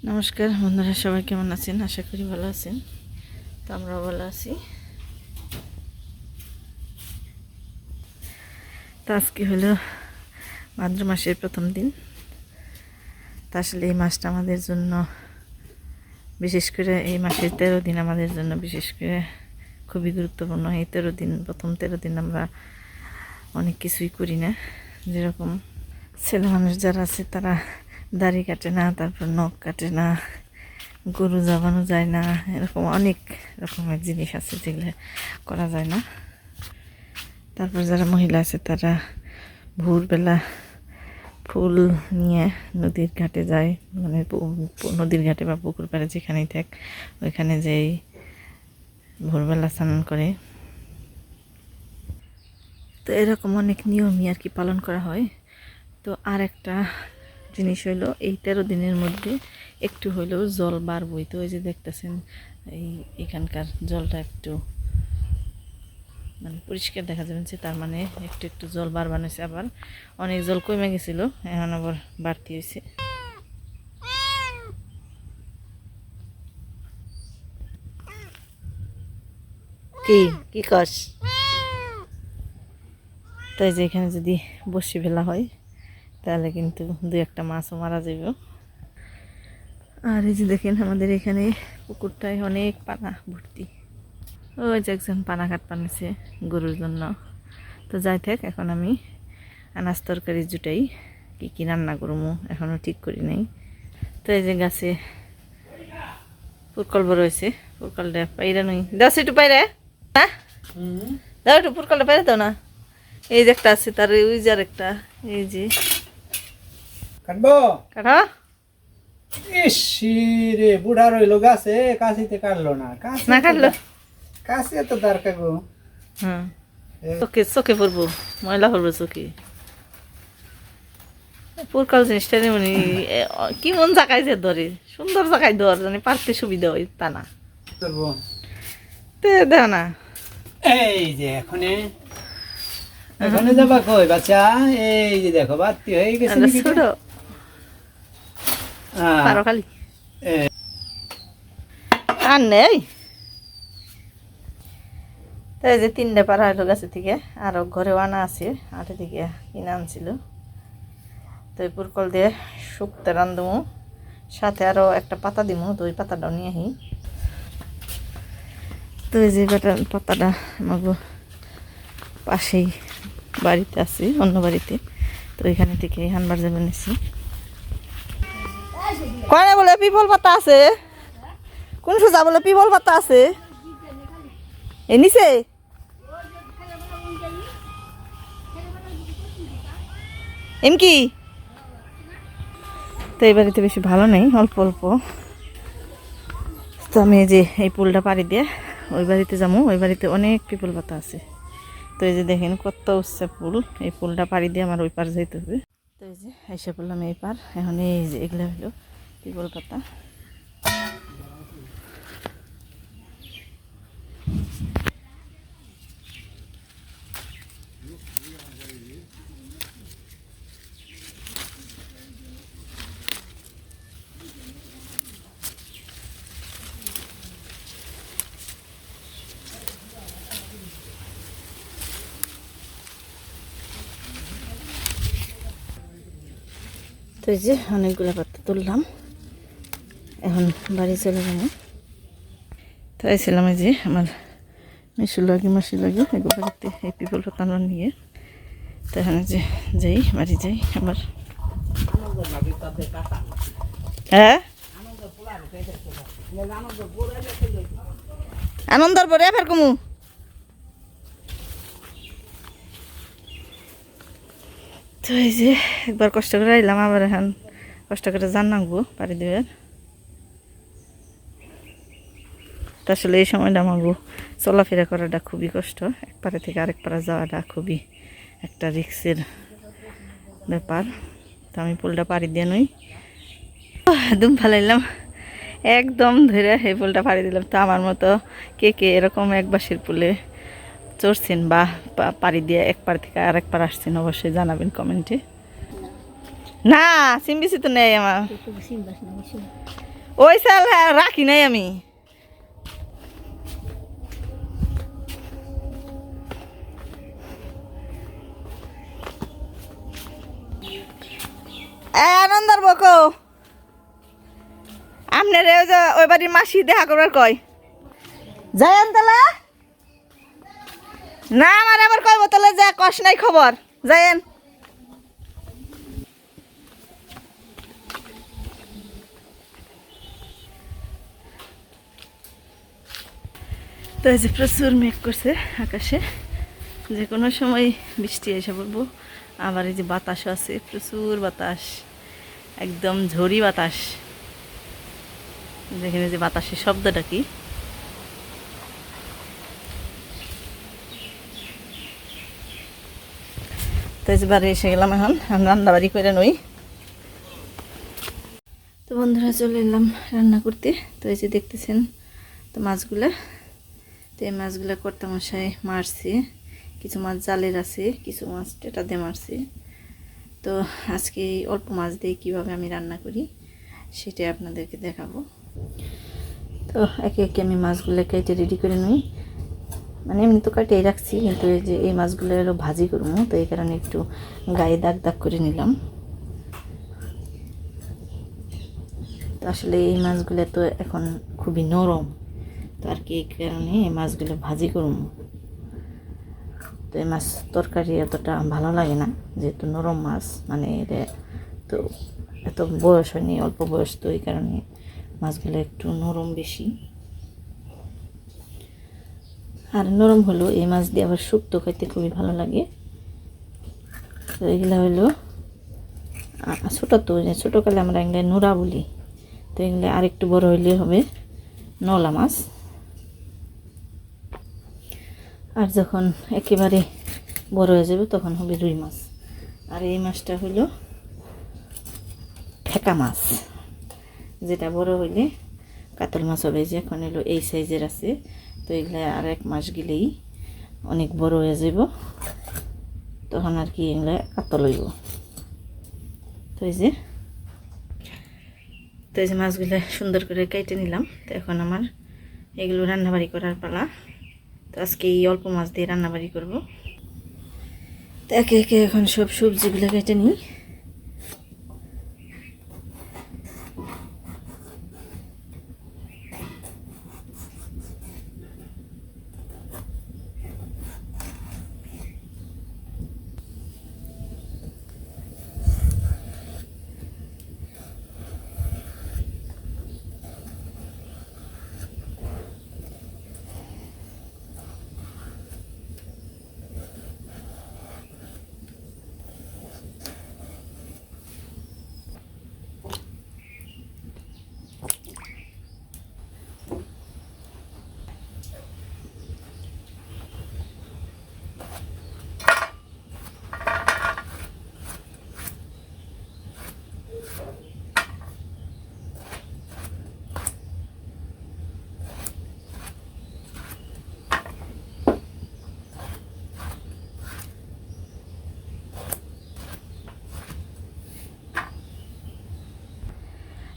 নমস্কার বন্ধুরা, সবাই কেমন আছেন? আশা করি ভালো আছেন। তো আমরাও ভালো আছি। তো আজকে হলো ভাদ্র মাসের প্রথম দিন। তা আসলে এই মাসটা আমাদের জন্য, বিশেষ করে এই মাসের 13 দিন আমাদের জন্য বিশেষ করে খুবই গুরুত্বপূর্ণ। এই 13 দিন, প্রথম 13 দিন আমরা অনেক কিছুই করি না। যেরকম ছেলে মানুষ যারা আছে তারা দাড়ি কাটে না, তারপর নখ কাটে না, গরু জাগানো যায় না, এরকম অনেক রকমের জিনিস আছে যেগুলো করা যায় না। তারপর যারা মহিলা আছে তারা ভোরবেলা ফুল নিয়ে নদীর ঘাটে যায়, মানে নদীর ঘাটে বা পুকুর পাড়ে যেখানেই থাক ওইখানে যেই ভোরবেলা স্নান করে। তো এরকম অনেক নিয়মই আর কি পালন করা হয়। তো আর একটা জিনিস হইলো, এই 13 দিনের মধ্যে একটু হইলেও জল বার বইতে, ওই যে দেখতেছেন এখানকার জলটা একটু মানে পরিষ্কার দেখা যাবে, তার মানে একটু একটু জল বার বানাইছে। আবার অনেক জল কমে গেছিল, এখন আবার বাড়তি হয়েছে। কি কি কস? তাই যে এখানে যদি বসি ফেলা হয় তাহলে কিন্তু দু একটা মাছও মারা যাবে। আর এই যে দেখেন আমাদের এখানে পুকুরটায় অনেক পানা ভর্তি। ওই যে একজন পানা কাট বানিয়েছে গরুর জন্য। তো যাই থাক, এখন আমি আনাজ তরকারি জুটাই, কি কি রান্না করবো এখনও ঠিক করি নাই। তো এই যে গাছে পুরকল বড় হয়েছে, পুরকলটা পাইরা নই, দাও একটু পাইরে না, দাও একটু পুরকলটা পাইরে দাও না। এই যে একটা আছে, তার ওই যে আর একটা, এই যে কাটবো কাটা। ইস রে, বুড়া রইলো গাছে, কাশিতে কাটলো না। না কাটলো, কাশি এত দরকার গো। হ্যাঁ চোখে চোখে পড়বো, ময়লা পড়বো চোখে। পুরকাল জিনিসটা মানে কি মন জায়গায় যে ধরে, সুন্দর জায়গায় ধর, মানে পারতে সুবিধা হয় তা না। করবো তো দেও না। এই যে এখানে যাবা কই বাচ্চা? এই যে দেখো বাতি হয়ে গেছে নাকি? ছোট পারো খালি আর নেই। তাই যে 3টে পাড়া হলো গাছে থেকে, আরো ঘরেও আনা আছে, আটে থেকে কিনে আনছিল। তো এই পুরকল দিয়ে শুক্তে রান্ধবো, সাথে আরো একটা পাতা দিব, তো ওই পাতাটাও নিয়ে আসি। তো এই যে পাতাটা আমাকে পাশেই বাড়িতে আছে, অন্য বাড়িতে, তো এখানে থেকে হানবার যাবে নিছি। কয়না বলে পিপল পাতা আছে, কোন সোজা বলে পিপল পাতা আছে এ নিচে। এমকি তো এই বাড়িতে বেশি ভালো নেই, অল্প অল্প। তো আমি এই যে এই পুলটা পাড়ি দিয়ে ওই বাড়িতে যাবো, ওই বাড়িতে অনেক পিপল পাতা আছে। তো এই যে দেখেন কত উচ্ছে পুল, এই পুলটা পাড়ি দিয়ে আমার ওই পার যাইতে হবে। তো এই যে এসে পড়লাম এই পার, এখন এই যে এগুলো হলো পিপল পাতা। তো এই যে অনেকগুলো পাতা তুললাম, এখন বাড়ি চলে যাবো। তাই ছিলাম এই যে আমার মিশু লাগে মাসি লাগে এগুলো বাড়িতে এই পিপল পাতা নিয়ে। তো এখানে যে যাই, বাড়ি যাই আমার। হ্যাঁ আনন্দর পরে ফের কমু। তো এই যে একবার কষ্ট করে আইলাম, আবার এখন কষ্ট করে জান নাকবো পাড়ি দেবে। তো আসলে এই সময়টা আমাকে চলাফেরা করাটা খুবই কষ্ট, এক পাড়ে থেকে আরেক পাড়ে যাওয়াটা খুবই একটা রিক্সের ব্যাপার। তো আমি পুলটা পাড়ি দিয়ে নই, একদম ফালাইলাম, একদম ধরে এই পুলটা পাড়ি দিলাম। তো আমার মতো কে কে এরকম এক বাঁশের পুলে চড়ছেন বা পাড়ি দিয়ে এক পাড় থেকে আরেক পাড় আসছেন, অবশ্যই জানাবেন কমেন্টে। না সিম বিচি তো নেই আমার ওই চাল রাখি নাই আমি আনন্দার বকো আপনার ওই বাড়ির মাসি দেখা করবার কয় যাই আনতালা না আমার আবার কয় বোতলে যা কষ নাই খবর যাইন তো এই যে প্রচুর মেঘ করছে আকাশে যে কোনো সময় বৃষ্টি এসে পড়বো আবার এই যে বাতাসও আছে প্রচুর বাতাস একদম ঝড়ি বাতাস যেখানে যে বাতাসের শব্দটা কি তো এবারে এসে গেলাম এখন রান্নাবাড়ি করে নই তো বন্ধুরা চলে এলাম রান্না করতে তো এই যে দেখতেছেন তো মাছগুলা তো এই মাছগুলা কর্তামশাই মারছে কিছু মাছ জালের আছে কিছু মাছ টেটা দিয়ে মারছে তো আজকে অল্প মাছ দিয়ে কীভাবে আমি রান্না করি সেটাই আপনাদেরকে দেখাবো তো একে একে আমি মাছগুলো কেটে রেডি করে নিই মানে এমনি তো কাটিয়ে রাখছি কিন্তু এই যে এই মাছগুলো হলো ভাজি করবো তো এই কারণে একটু গায়ে দাগ দাগ করে নিলাম তো আসলে এই মাছগুলো তো এখন খুবই নরম তো আর কি এই কারণে এই মাছগুলো ভাজি করবো তো এই মাছ তরকারি এতটা ভালো লাগে না যেহেতু নরম মাছ মানে এটা তো এত বয়স হয়নি অল্প বয়স তো এই কারণে মাছগুলো একটু নরম বেশি আর নরম হলো এই মাছ দিয়ে আবার শুক্তো খাইতে খুবই ভালো লাগে তো এগুলো হলো ছোটো তো ছোটোকালে আমরা এগুলো নোরা বলি তো এগুলো আরেকটু বড় হইলে হবে নলা মাছ আর যখন একেবারে বড় হয়ে যাবে তখন হবে রুই মাছ আর এই মাছটা হলো ঠেকা মাছ যেটা বড় হইলে কাতল মাছ হবে যে এখন হলো এই সাইজের আছে তো এগুলো আর এক মাস গেলেই অনেক বড় হয়ে যাব তখন আর কি এগুলো কাতল হইব তো এই যে মাছগুলো সুন্দর করে কেটে নিলাম তো এখন আমার এগুলো রান্নাবাড়ি করার পালা তো আজকে এই অল্প মাছ দিয়ে রান্নাবাড়ি করব তো একে একে এখন সব সবজিগুলো কেটে নিই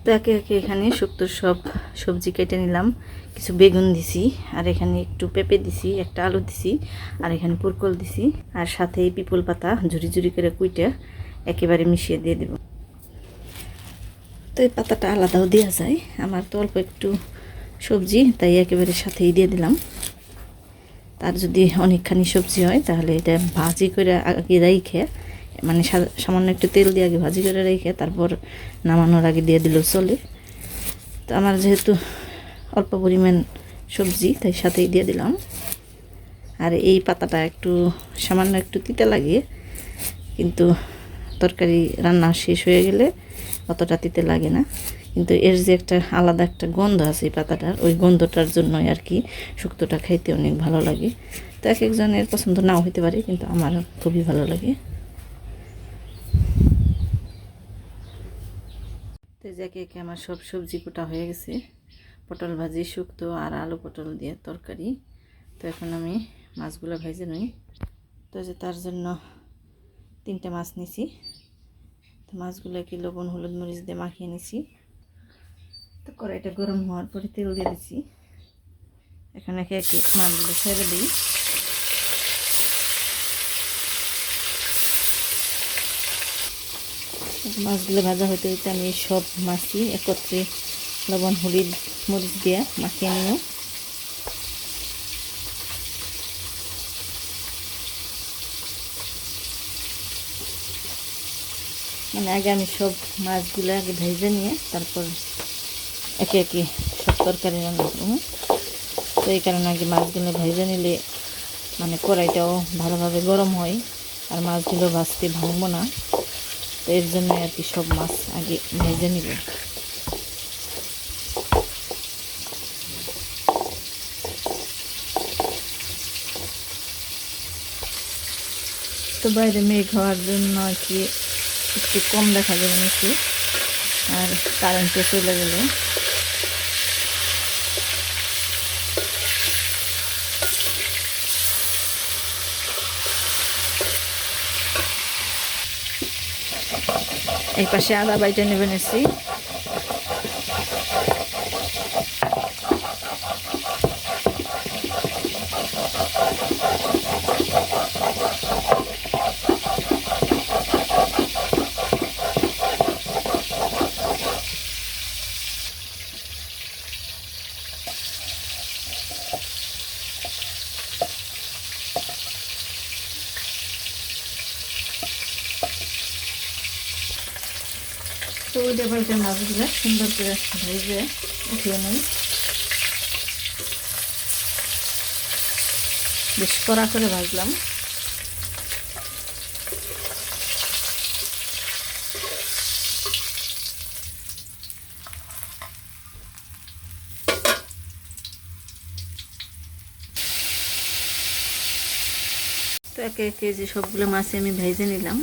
তো একে একে এখানে শুক্তোর সব সবজি কেটে নিলাম কিছু বেগুন দিছি আর এখানে একটু পেঁপে দিছি একটা আলু দিছি আর এখানে পুরকল দিছি আর সাথে এই পিপল পাতা ঝুরি ঝুরি করে কুইটা একেবারে মিশিয়ে দিয়ে দেব তো এই পাতাটা আলাদাও দেওয়া যায় আমার তো অল্প একটু সবজি তাই একেবারে সাথেই দিয়ে দিলাম তার যদি অনেকখানি সবজি হয় তাহলে এটা ভাজি করে আগে রেখে মানে সামান্য একটু তেল দিয়ে আগে ভাজি করে রেখে তারপর নামানোর আগে দিয়ে দিলেও চলে তো আমার যেহেতু অল্প পরিমাণ সবজি তাই সাথেই দিয়ে দিলাম আর এই পাতাটা একটু সামান্য একটু তিতা লাগে কিন্তু তরকারি রান্না শেষ হয়ে গেলে অতটা তিতে লাগে না কিন্তু এর যে একটা আলাদা একটা গন্ধ আছে এই পাতাটার ওই গন্ধটার জন্যই আর কি শুক্তোটা খাইতে অনেক ভালো লাগে তো এক একজনের পছন্দ নাও হতে পারে কিন্তু আমার খুবই ভালো লাগে তো একে একে আমার সব সবজি কোটা হয়ে গেছে পটল ভাজি শুক্তো আর আলু পটল দিয়ে তরকারি তো এখন আমি মাছগুলো ভেজে নিই তো যে তার জন্য 3টে মাছ নিছি তো মাছগুলোকে লবণ হলুদ মরিচ দিয়ে মাখিয়ে নিছি। তো কড়াইটা গরম হওয়ার পরে তেল দিয়ে দিছি। এখন একে একে মাছগুলো ছেড়ে দিই। মাছগুলো ভাজা হতে হতে আমি সব মাছই একত্রে লবণ হলুদ মরিচ দিয়ে মাখিয়ে নিব। মানে আগে আমি সব মাছগুলো আগে ভেজে নিয়ে তারপর একে একে সব তরকারি রান্না করবো। তো এই কারণে আগে মাছগুলো ভেজে নিলে মানে কড়াইটাও ভালোভাবে গরম হয় আর মাছগুলো ভাজতে ভাঙবো না। তো এর জন্য আর কি সব মাছ আগে ভেজে নিব। তো বাইরে মেঘ হওয়ার জন্য আর কি একটু কম দেখা যাবে নিচে, আর কারেন্টও চলে গেল। এই পাশে আদা বাইটা নেবে নিচ্ছি। তো ওইটা বলতে মাছগুলো সুন্দর করে ভেজে উঠিয়ে নিই। বেশ কড়া করে ভাজলাম। তো একে একে যে সবগুলো মাছ আমি ভেজে নিলাম।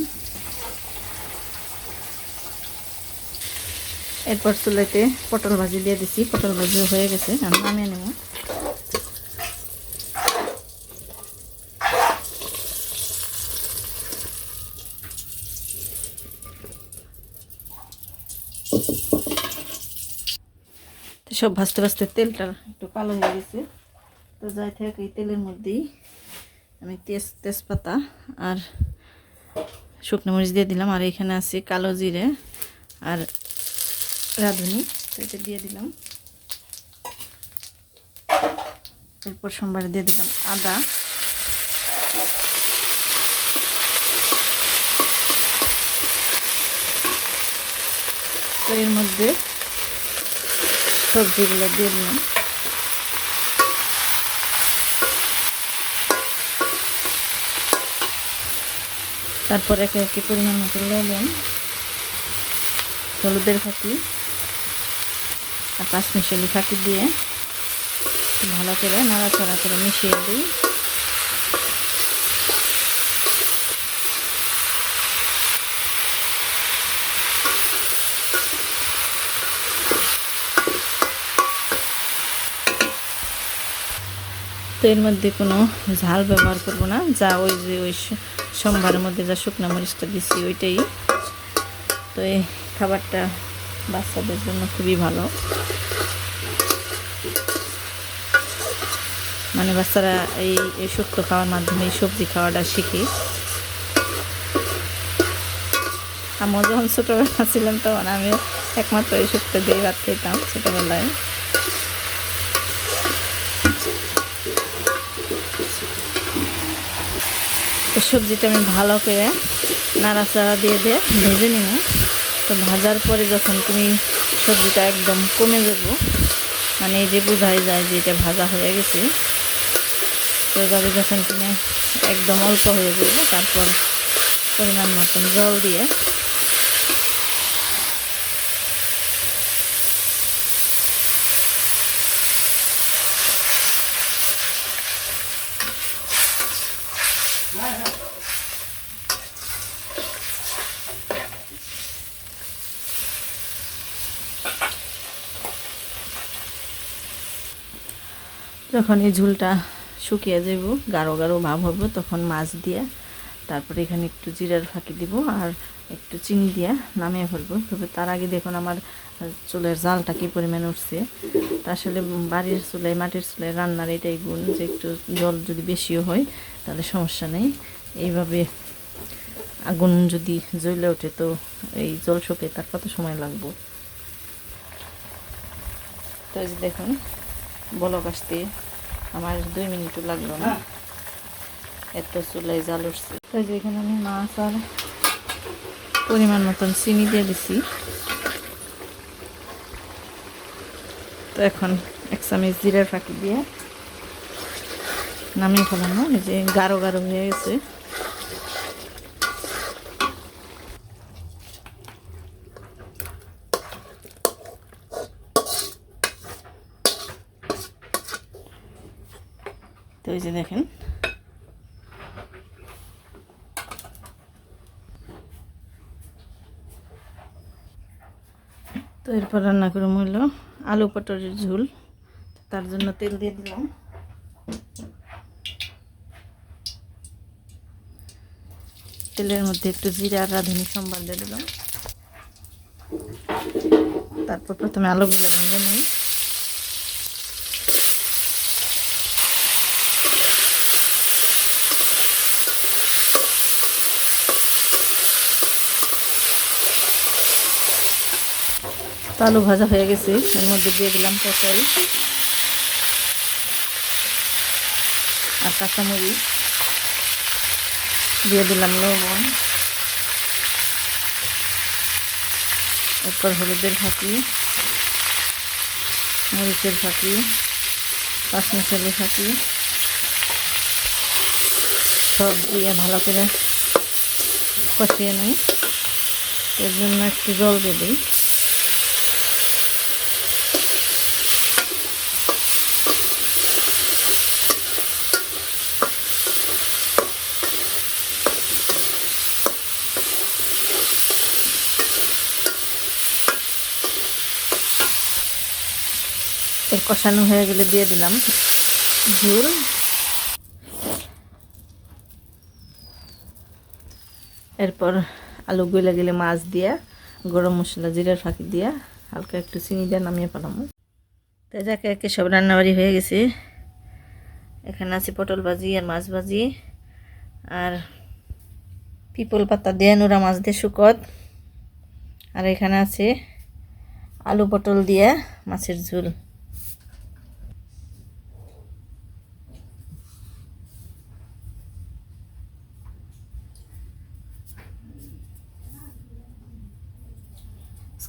এরপর চুলাতে পটল ভাজি দিয়ে দিছি। পটল ভাজি হয়ে গেছে, আমি নামিয়ে নেব। তো সব ভাজতে ভাজতে তেলটা একটু কালো হয়ে গেছে। তো যাই থেকে এই তেলের মধ্যেই আমি তেজপাতা আর শুকনো মরিচ দিয়ে দিলাম। আর এখানে আছে কালো জিরে আর রাঁধুনি, তো এটা দিয়ে দিলাম। এরপর সোমবারে দিয়ে দিলাম আদা, তো এর মধ্যে সবজিগুলো দিয়ে দিলাম। তারপর একে একে পরিমাণ মতো লবণ, হলুদের ফাঁকি আর পাঁচমিশালি ফাঁকি দিয়ে ভালো করে নাড়াচাড়া করে মিশিয়ে দিই। তো এর মধ্যে কোনো ঝাল ব্যবহার করব না, যা ওই যে ওই সোমবারের মধ্যে যা শুকনো মরিচটা দিচ্ছি ওইটাই। তো এই খাবারটা বাচ্চাদের জন্য খুবই ভালো, মানে বাচ্চারা এই শুক্তো খাওয়ার মাধ্যমে এই সবজি খাওয়াটা শিখে। আমার যখন ছোটোবেলা ছিলাম তখন আমি একমাত্র এই শুক্তো দিয়ে ভাত খেতাম ছোটোবেলায়। তো সবজিটা আমি ভালো করে নাড়াচাড়া দিয়ে ভেজে নিব। তো ভাজার পরে যখন তুমি সবজিটা একদম কমে যাব, মানে এই যে বোঝাই যায় যে এটা ভাজা হয়ে গেছে, তো এভাবে যখন তুমি একদম অল্প হয়ে যাবে, তারপর পরিমাণ মতন জল দিয়ে যখন এই ঝোলটা শুকিয়ে যাব, গাঢ় গাঢ় ভাব হবে, তখন মাছ দিয়ে তারপরে এখানে একটু জিরার ফাঁকি দিব আর একটু চিনি দিয়া নামিয়ে ফেলবো। তবে তার আগে দেখুন আমার চুলের জালটা কী পরিমাণে উঠছে। তা আসলে বাড়ির চুলায় মাটির চুলায় রান্নার এটাই গুণ যে একটু জল যদি বেশিও হয় তাহলে সমস্যা নেই। এইভাবে আগুন যদি জ্বলে ওঠে তো এই জল শুকে তার কত সময় লাগবো। তো এই যে দেখুন বলক আসতে আমার 2 মিনিটও লাগলো না, এত চুলায় জাল উঠছে। তো এই যে এখানে আমি মাছ আর পরিমাণ মতন চিনি দিয়ে দিছি। তো এখন 1 চামচ জিরার ফাঁকি দিয়ে নামিয়ে ফেলানো। এই যে গাঢ় গাঢ় হয়ে গেছে। তো এই যে দেখেন তো এরপর রান্না করে হলো আলু পটলের ঝোল। তার জন্য তেল দিয়ে দিলাম। তেলের মধ্যে একটু জিরা আর রাঁধুনি সম্বার দিয়ে দিলাম। তারপর প্রথমে আলুগুলো ভেঙে নিই। তো আলু ভাজা হয়ে গেছে, এর মধ্যে দিয়ে দিলাম পটল আর কাঁচামরিচ, দিয়ে দিলাম লবণ, এরপর হলুদের ফাঁকি, মরিচের ফাঁকি, পাঁচমিশালি ফাঁকি সব দিয়ে ভালো করে কষিয়ে নিই। এর জন্য একটু জল দিয়ে দিই। এর কষানো হয়ে গেলে দিয়ে দিলাম ঝোল। এরপর আলু গলে গেলে মাছ দিয়া গরম মশলা জিরার ফাঁকি দিয়া হালকা একটু চিনি দিয়ে নামিয়ে ফেলাম। তো একে একে সব রান্নাবাড়ি হয়ে গেছে। এখানে আছে পটল ভাজি আর মাছ ভাজি আর পিপল পাতা দিয়ে নোরা মাছ দিয়ে শুকত, আর এখানে আছে আলু পটল দিয়ে মাছের ঝোল।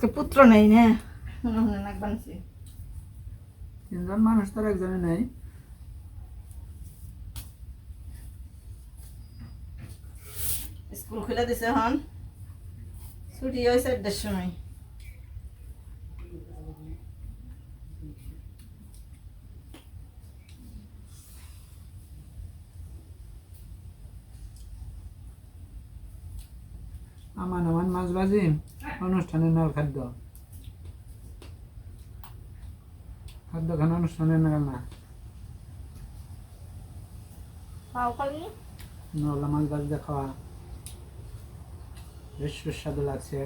আজকে পুত্র নেই না, মনে হয় নাক বানছে। 3 জন মানুষ তো একজনে নাই। স্কুল খুলে দিছে, এখন ছুটি হয়েছে 1টার সময়। আমান আমান মাছ ভাজি অনুষ্ঠানের নাল খাদ্য খান অনুষ্ঠানের নাল না নলা মাছ ভাজি খাওয়া বেশ সুস্বাদু লাগছে।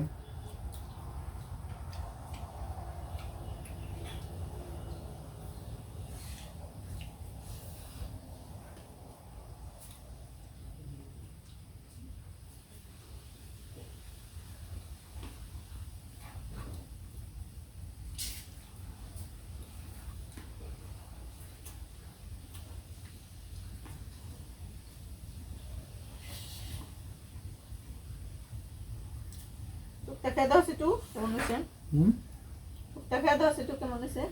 টুকটা খেয়ে দাও একটু, কেমন হয়েছে? টুকটা খেয়ে দাও একটু, কেমন হয়েছে?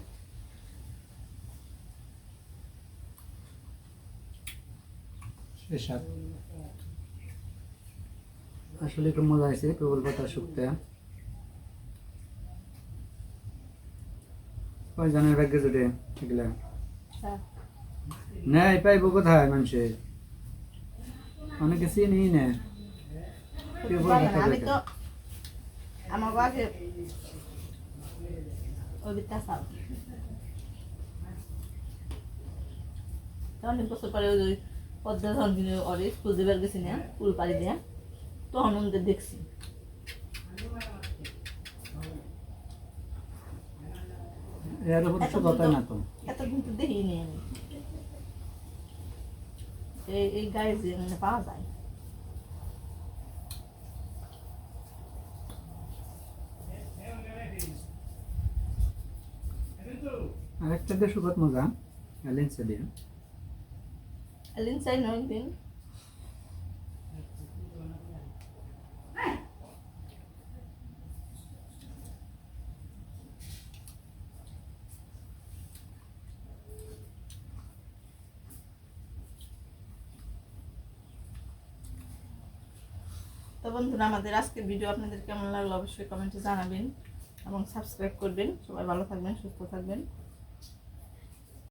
আসলে একটু মজা আছে প্রবল পাতা শুকতে। কয়জনের ভাগ্যে জুটে এগুলা নেই, পাইবো কোথায় মানুষে? অনেকে চিনি না। আমি তো আমার বাগে ওই বিটা সাল অনেক বছর পরে ওই পদ্মা ধরনের স্কুল দিবার গেছি না, কুল পাড়ি দেয়া, তখন ওদের দেখছি এর উপর তো কথা না তো এত কিন্তু দেখিনি আমি এই গায়ে যে পাওয়া যায় আরেকটা দেশ কত মজা এলেন্সা দিয়ে এলিন চাই নয় দিন তো বন্ধুরা আমাদের আজকের ভিডিও আপনাদের কেমন লাগলো অবশ্যই কমেন্টে জানাবেন এবং সাবস্ক্রাইব করবেন সবাই ভালো থাকবেন সুস্থ থাকবেন